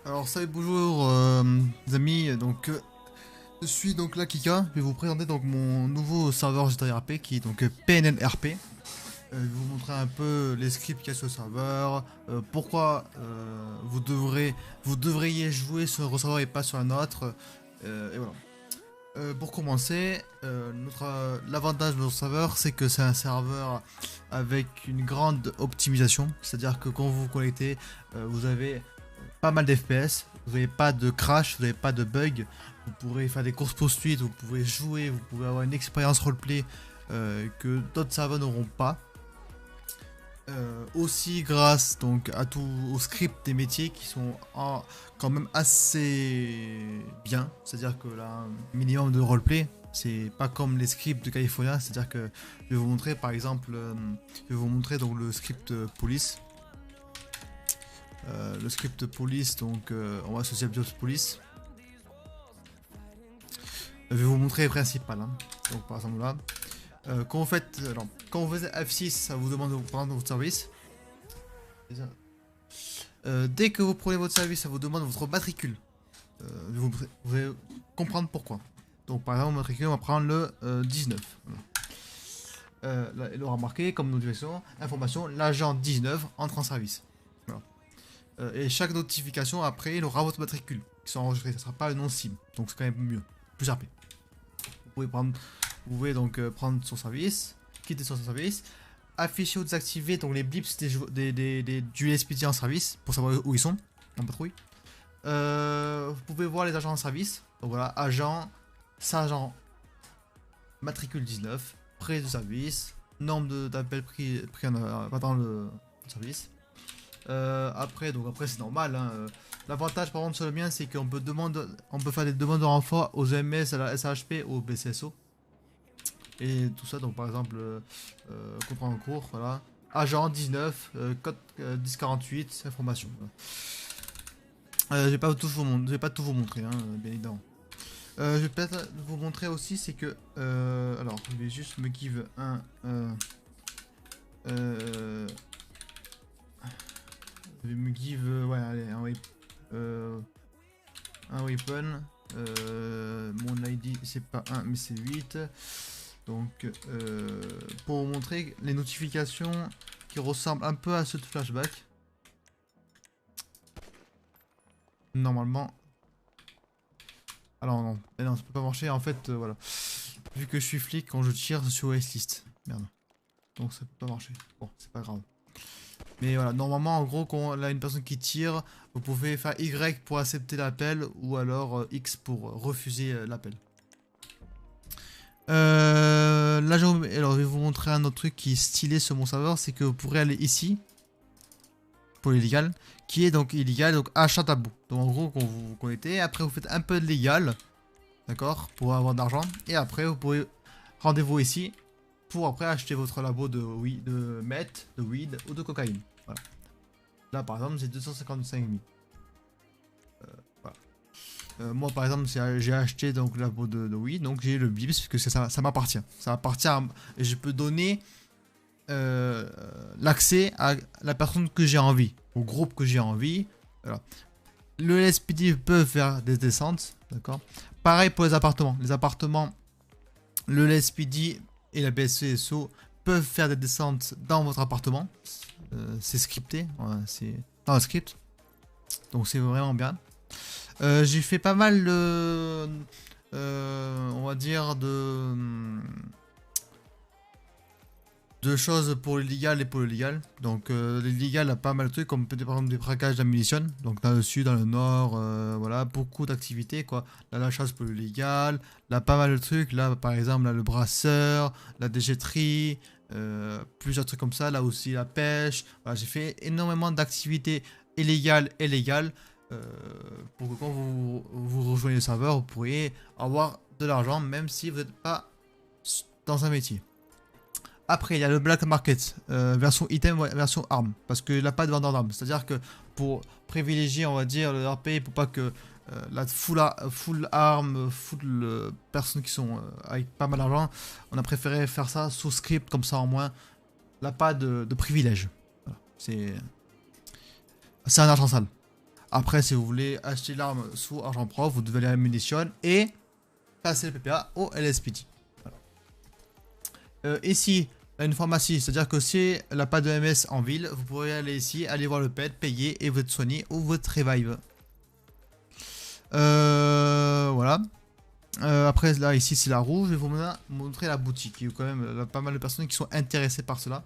Alors salut bonjour les amis, je suis donc là Kika, je vais vous présenter donc mon nouveau serveur GTRP qui est donc PNNRP. Je vais vous montrer un peu les scripts qu'il y a sur le serveur, pourquoi vous devriez jouer sur un serveur et pas sur un autre, et voilà. Pour commencer, l'avantage de notre serveur c'est que c'est un serveur avec une grande optimisation, c'est-à-dire que quand vous vous connectez, vous avez pas mal d'FPS, vous n'avez pas de crash, vous n'avez pas de bug, vous pourrez faire des courses poursuites, vous pouvez jouer, vous pouvez avoir une expérience roleplay que d'autres serveurs n'auront pas. Aussi grâce donc à tout au script des métiers qui sont quand même assez bien, c'est-à-dire que là un minimum de roleplay, c'est pas comme les scripts de California, c'est-à-dire que je vais vous montrer par exemple, je vais vous montrer donc le script police. Le script police, donc on va associer Bios Police. Je vais vous montrer les principales. Hein. Donc par exemple là, quand vous faites, alors, quand vous faites F6, ça vous demande de vous prendre votre service. Dès que vous prenez votre service, ça vous demande votre matricule. Vous allez comprendre pourquoi. Donc par exemple, matricule, on va prendre le 19. Voilà. Là, il aura marqué comme notification, information, l'agent 19 entre en service. Voilà. Et chaque notification après, il aura votre matricule qui sont enregistrés. Ça sera pas le nom SIM, donc c'est quand même mieux, plus RP. Vous pouvez donc prendre son service, quitter son service, afficher ou désactiver donc les blips du LSPD en service pour savoir où ils sont en patrouille. Vous pouvez voir les agents en service. Donc voilà, agent, sergent, matricule 19, prêt de service, nombre d'appels pris pendant le service. Après c'est normal. Hein. L'avantage par contre sur le mien c'est qu'on peut faire des demandes de renfort aux EMS, à la SHP, au BCSO. Et tout ça, donc par exemple, comprendre en cours, voilà. Agent 19, code 1048, information. Voilà. Je vais pas tout vous montrer, hein, bien évidemment. Je vais peut-être vous montrer aussi, c'est que, alors, je vais juste me give je vais me give, ouais, allez, un weapon. Mon ID, c'est pas 1, mais c'est 8. Donc, pour vous montrer les notifications qui ressemblent un peu à ceux de flashback. Normalement. Alors non, mais non, ça peut pas marcher. En fait, voilà. Vu que je suis flic, quand je tire sur OS list. Merde. Donc ça peut pas marcher. Bon, c'est pas grave. Mais voilà, normalement, en gros, quand là une personne qui tire, vous pouvez faire Y pour accepter l'appel ou alors X pour refuser l'appel. Là, alors, je vais vous montrer un autre truc qui est stylé sur mon serveur, c'est que vous pourrez aller ici pour l'illégal, qui est donc illégal, donc achat tabou. Donc en gros, quand vous vous connectez, après vous faites un peu de légal, d'accord, pour avoir de l'argent, et après vous pourrez rendez-vous ici pour après acheter votre labo de meth, de weed ou de cocaïne. Voilà. Là par exemple, c'est 255 000. Voilà. Moi par exemple j'ai acheté donc la peau de weed, donc j'ai le bibs parce que ça m'appartient. Ça m'appartient et je peux donner l'accès à la personne que j'ai envie, au groupe que j'ai envie. Voilà. Le LSPD peut faire des descentes, d'accord. Pareil pour les appartements. Les appartements, le LSPD et la BSCSO peuvent faire des descentes dans votre appartement. C'est scripté, voilà, c'est dans le script. Donc c'est vraiment bien. J'ai fait pas mal de, on va dire de choses pour l'illégal et pour le légal. Donc l'illégal a pas mal de trucs comme par exemple des braquages d'ammunition. Donc dans le sud, dans le nord, voilà, beaucoup d'activités quoi. Là la chasse pour le légal, là pas mal de trucs. Là par exemple là, le brasseur, la déchetterie, plusieurs trucs comme ça. Là aussi la pêche. Voilà, j'ai fait énormément d'activités illégales et légales. Pour que quand vous rejoignez le serveur, vous pourriez avoir de l'argent même si vous n'êtes pas dans un métier. Après, il y a le black market, version item, version arme, parce qu'il n'a pas de vendeur d'armes. C'est-à-dire que pour privilégier, on va dire, le RP, pour pas que la full arme, full personnes qui sont avec pas mal d'argent, on a préféré faire ça sous script, comme ça au moins, là pas de privilège. Voilà. C'est un argent sale. Après, si vous voulez acheter l'arme sous argent propre, vous devez aller à la munition et passer le PPA au LSPD. Voilà. Ici, une pharmacie, c'est-à-dire que si elle n'a pas de MS en ville, vous pourrez aller ici, aller voir le pet, payer et vous soigner ou votre revive. Voilà. Après, là, ici, c'est la roue. Je vais vous montrer la boutique. Il y a quand même pas mal de personnes qui sont intéressées par cela.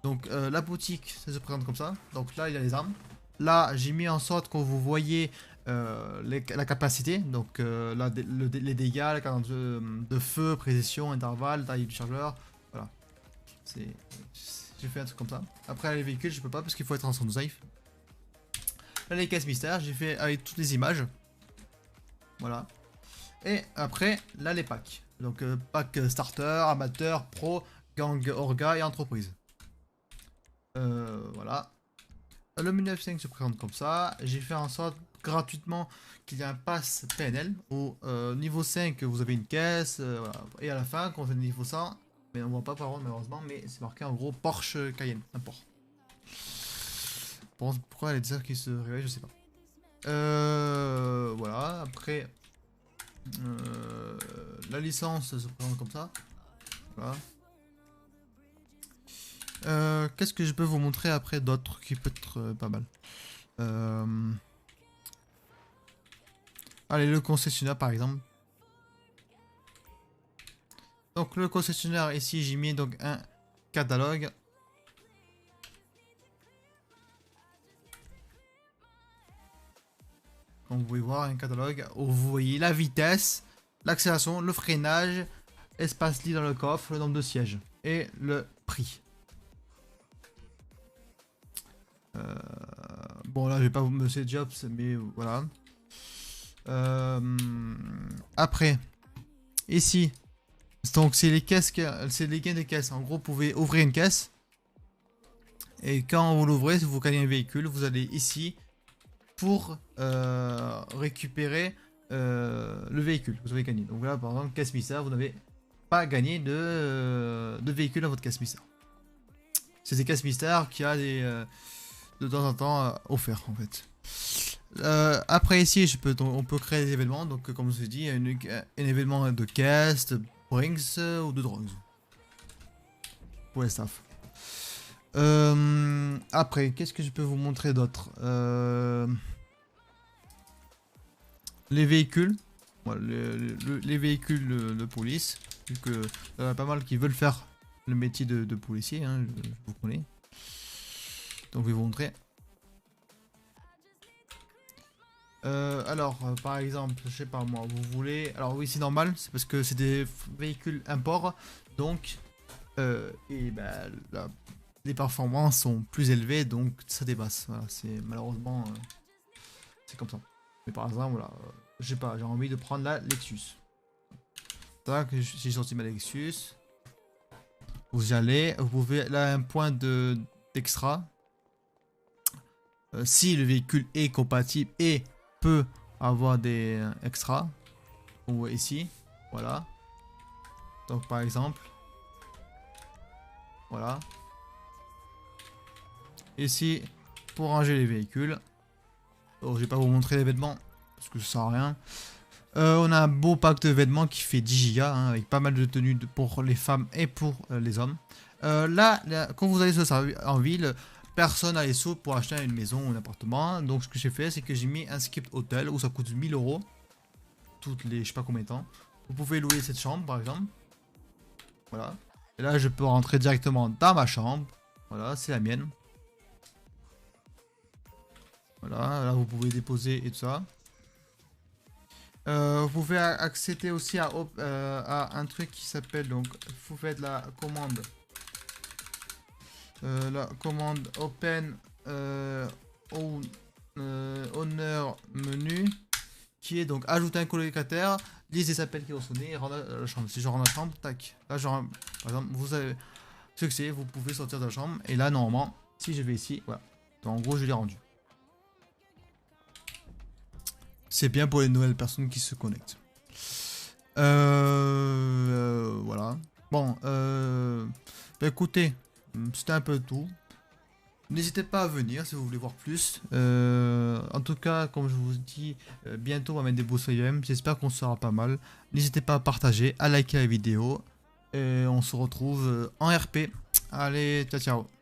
Donc, la boutique, ça se présente comme ça. Donc là, il y a les armes. Là, j'ai mis en sorte que vous voyez la capacité. Donc, là, les dégâts, la cadence de feu, précision, intervalle, taille du chargeur. Voilà. J'ai fait un truc comme ça. Après, les véhicules, je peux pas parce qu'il faut être en sound safe. Là, les caisses mystères, j'ai fait avec toutes les images. Voilà. Et après, là, les packs. Donc, pack starter, amateur, pro, gang, orga et entreprise. Voilà. Le menu F5 se présente comme ça. J'ai fait en sorte gratuitement qu'il y ait un pass PNL. Au niveau 5, vous avez une caisse. Voilà. Et à la fin, quand on fait le niveau 100, mais on voit pas par contre malheureusement, mais c'est marqué en gros Porsche Cayenne. N'importe. Pourquoi elle est ça qui se réveille, je sais pas. Voilà. Après, la licence se présente comme ça. Voilà. Qu'est-ce que je peux vous montrer après d'autres qui peut être pas mal. Allez, le concessionnaire par exemple. Donc le concessionnaire ici, j'ai mis donc un catalogue. Comme vous pouvez voir, un catalogue où vous voyez la vitesse, l'accélération, le freinage, espace lit dans le coffre, le nombre de sièges et le prix. Bon là je vais pas vous monsieur Jobs, mais voilà. Après, ici, donc c'est les caisses, c'est les gains des caisses. En gros, vous pouvez ouvrir une caisse et quand vous l'ouvrez, si vous gagnez un véhicule, vous allez ici pour récupérer le véhicule que vous avez gagné. Donc là, par exemple, caisse mystère, vous n'avez pas gagné de véhicule dans votre caisse mystère. C'est des caisses mystères qui a des de temps en temps offerts en fait. Après ici, on peut créer des événements. Donc comme je vous ai dit, un événement de caisse, de Brinks ou de drogues pour les staff. Après, qu'est-ce que je peux vous montrer d'autre? Les véhicules. Voilà, les véhicules de police. Vu que y en a pas mal qui veulent faire le métier de policier, hein, je vous connais. Donc je vais vous montrer. Alors, par exemple, je sais pas moi, vous voulez... Alors oui, c'est normal, c'est parce que c'est des véhicules import, donc... et bah, les performances sont plus élevées, donc ça dépasse. Voilà, c'est malheureusement... c'est comme ça. Mais par exemple, voilà, je sais pas, j'ai envie de prendre la Lexus. Tac, j'ai sorti ma Lexus. Vous y allez, vous pouvez... Là, un point d'extra. Si le véhicule est compatible et peut avoir des extras, on voit ici, voilà. Donc par exemple, voilà. Ici, pour ranger les véhicules, oh, je vais pas vous montrer les vêtements parce que ça sert à rien. On a un beau pack de vêtements qui fait 10 Go hein, avec pas mal de tenues pour les femmes et pour les hommes. Là, quand vous allez en ville, personne n'a les sous pour acheter une maison ou un appartement. Donc ce que j'ai fait, c'est que j'ai mis un script hôtel où ça coûte 1000 euros. Toutes les je sais pas combien de temps. Vous pouvez louer cette chambre par exemple. Voilà. Et là je peux rentrer directement dans ma chambre. Voilà, c'est la mienne. Voilà, là vous pouvez déposer et tout ça. Vous pouvez accéder aussi à un truc qui s'appelle donc vous faites la commande open owner menu qui est donc ajouter un colocataire, liste des appels qui ont sonné, rendre la chambre. Si je rends la chambre, tac. Là, par exemple, vous avez succès, vous pouvez sortir de la chambre. Et là, normalement, si je vais ici, voilà. Donc, en gros, je l'ai rendu. C'est bien pour les nouvelles personnes qui se connectent. Voilà. Bon, bah, écoutez, c'était un peu tout. N'hésitez pas à venir si vous voulez voir plus. En tout cas, comme je vous dis, bientôt on va mettre des beaux IM. J'espère qu'on sera pas mal. N'hésitez pas à partager, à liker la vidéo. Et on se retrouve en RP. Allez, ciao ciao.